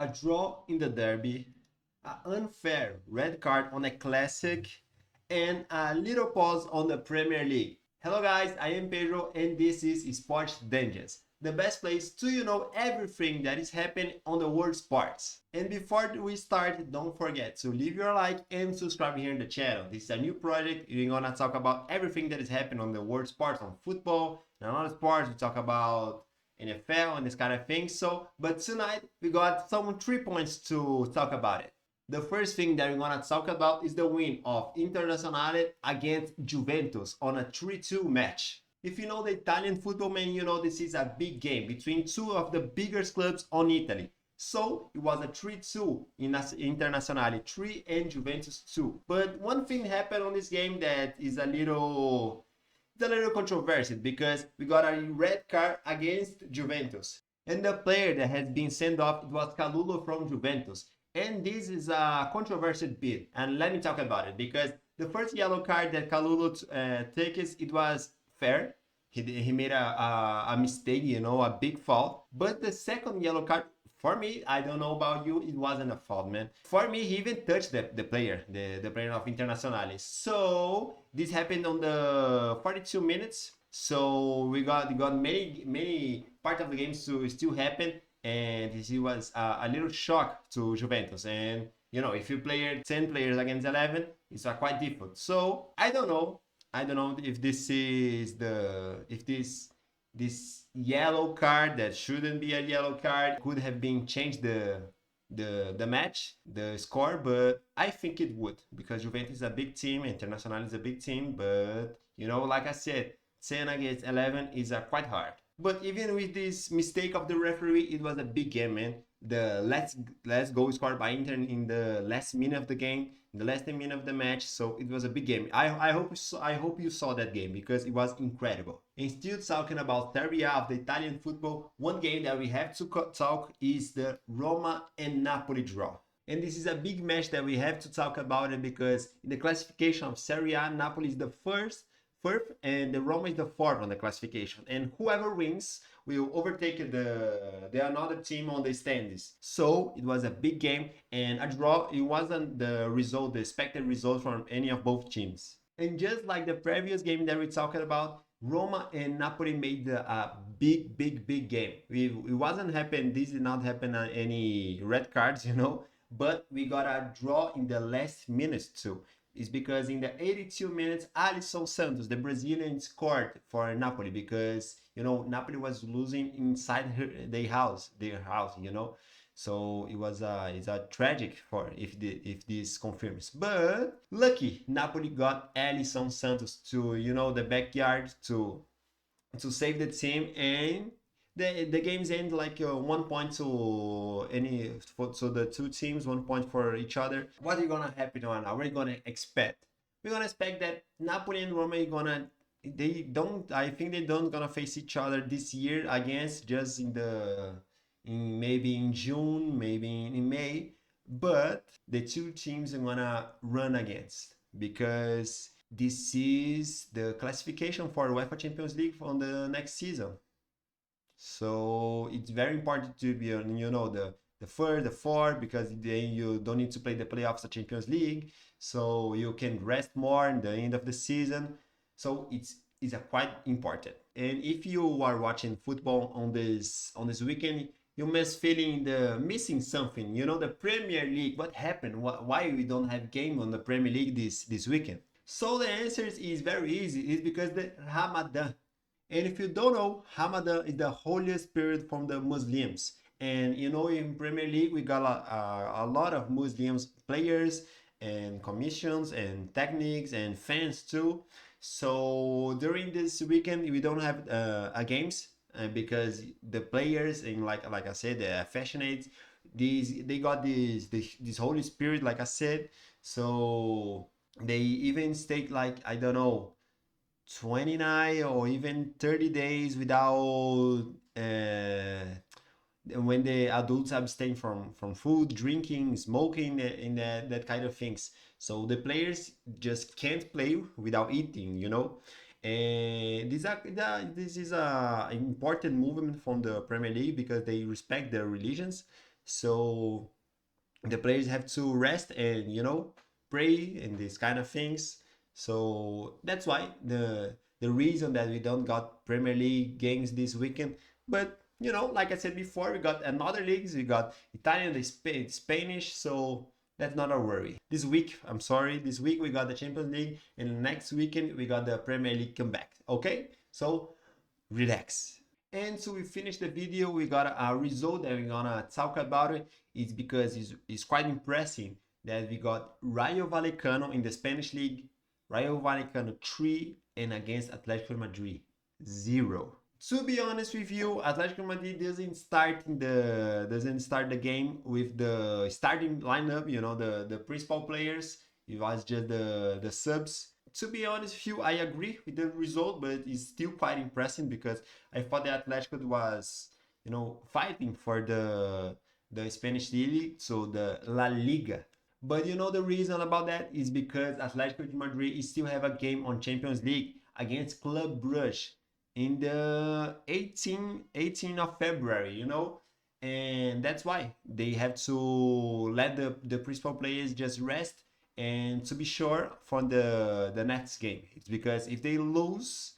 A draw in the derby, an unfair red card on a classic, and a little pause on the Premier League. Hello guys, I am Pedro and this is Sports Degens, the best place to know everything that is happening on the world sports. And before we start, don't forget to leave your like and subscribe here in the channel. This is a new project. We're gonna talk about everything that is happening on the world sports, on football and other sports. We talk about NFL and this kind of thing. But tonight we got some 3 points to talk about it. The first thing that we're gonna talk about is the win of Internazionale against Juventus on a 3-2 match. If you know the Italian football, man, you know this is a big game between two of the biggest clubs on Italy. So it was a 3-2 in Internazionale 3 and Juventus 2. But one thing happened on this game that is a little controversial because we got a red card against Juventus. And the player that has been sent off, it was Calulo from Juventus. And this is a controversial bit. And let me talk about it because the first yellow card that Calulo takes, it was fair. He made a mistake, a big fault. But the second yellow card, for me, I don't know about you, it wasn't a fault, man. For me, he even touched the player, the player of Internazionale. So this happened on the 42 minutes. So we got many part of the games to still happen, and this was a little shock to Juventus. And if you play 10 players against 11, it's quite difficult. So I don't know. I don't know if this is if this yellow card that shouldn't be a yellow card could have been changed the match, the score, but I think it would because Juventus is a big team, Internazionale is a big team, but like I said, 10 against 11 is quite hard. But even with this mistake of the referee, it was a big game, man. The last goal scored by Inter in the last minute of the game, in the last 10 minutes of the match. So it was a big game. I hope you saw that game because it was incredible. And still talking about Serie A of the Italian football, one game that we have to talk is the Roma and Napoli draw. And this is a big match that we have to talk about it because in the classification of Serie A, Napoli is the first, and the Roma is the fourth on the classification. And whoever wins will overtake the another team on the standings. So it was a big game and a draw. It wasn't the expected result from any of both teams. And just like the previous game that we talked about, Roma and Napoli made a big game. It wasn't happen. This did not happen on any red cards, but we got a draw in the last minutes too. It's because in the 82 minutes, Alisson Santos, the Brazilian, scored for Napoli because Napoli was losing inside their house, So it's a tragic for if this confirms. But lucky Napoli got Alisson Santos to the backyard to save the team, and the games end like 1 point to so the two teams, 1 point for each other. What are gonna happen now? What are you gonna expect? We're gonna expect that Napoli and Roma are gonna they don't I think they don't gonna face each other this year against just in maybe in June, maybe in May, but the two teams are gonna run against because this is the classification for UEFA Champions League on the next season. So it's very important to be on, the third, the fourth, because then you don't need to play the playoffs of Champions League, so you can rest more in the end of the season. So it's a quite important. And if you are watching football on this weekend, you must feeling the missing something. The Premier League. What happened? Why we don't have game on the Premier League this weekend? So the answer is very easy. It's because the Ramadan. And if you don't know, Ramadan is the holiest period from the Muslims. And in Premier League, we got a lot of Muslims players and commissions and techniques and fans too. So during this weekend, we don't have games because the players and like I said, the affectionates, they got this Holy Spirit, like I said. So they even stay like I don't know 29 or even 30 days without when the adults abstain from food, drinking, smoking, and that kind of things. So the players just can't play without eating. And this is a important movement from the Premier League because they respect their religions. So the players have to rest and pray and these kind of things. So that's why the reason that we don't got Premier League games this weekend. But like I said before, we got another leagues. We got Italian, the Spanish. So that's not a worry. This week, I'm sorry, this week we got the Champions League, and next weekend we got the Premier League comeback. Okay, so relax. And so we finished the video. We got a result that we're gonna talk about it. It's because it's quite impressive that we got Rayo Vallecano in the Spanish league. Rayo Vallecano 3 and against Atletico Madrid 0. To be honest with you, Atletico Madrid doesn't start the game with the starting lineup. The principal players. It was just the subs. To be honest with you, I agree with the result, but it's still quite impressive because I thought the Atletico was, fighting for the Spanish league, so the La Liga. But the reason about that is because Atletico de Madrid still have a game on Champions League against Club Brugge in the 18 of February, and that's why they have to let the principal players just rest and to be sure for the next game. It's because if they lose,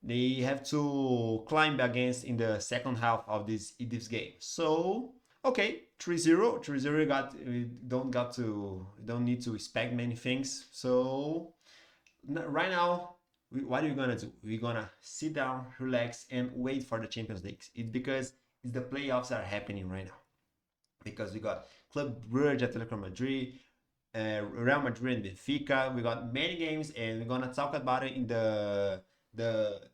they have to climb against in the second half of this game. So okay, 3-0. 3-0 we don't need to expect many things. So right now, what are we gonna do? We're gonna sit down, relax, and wait for the Champions League. It's because the playoffs are happening right now. Because we got Club Brugge, Atletico Madrid, Real Madrid, and Benfica. We got many games, and we're gonna talk about it in the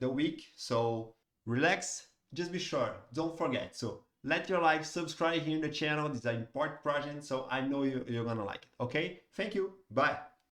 week. So relax. Just be sure. Don't forget. So let your like, subscribe here in the channel. This is an important project, so I know you're gonna like it. Okay. Thank you. Bye.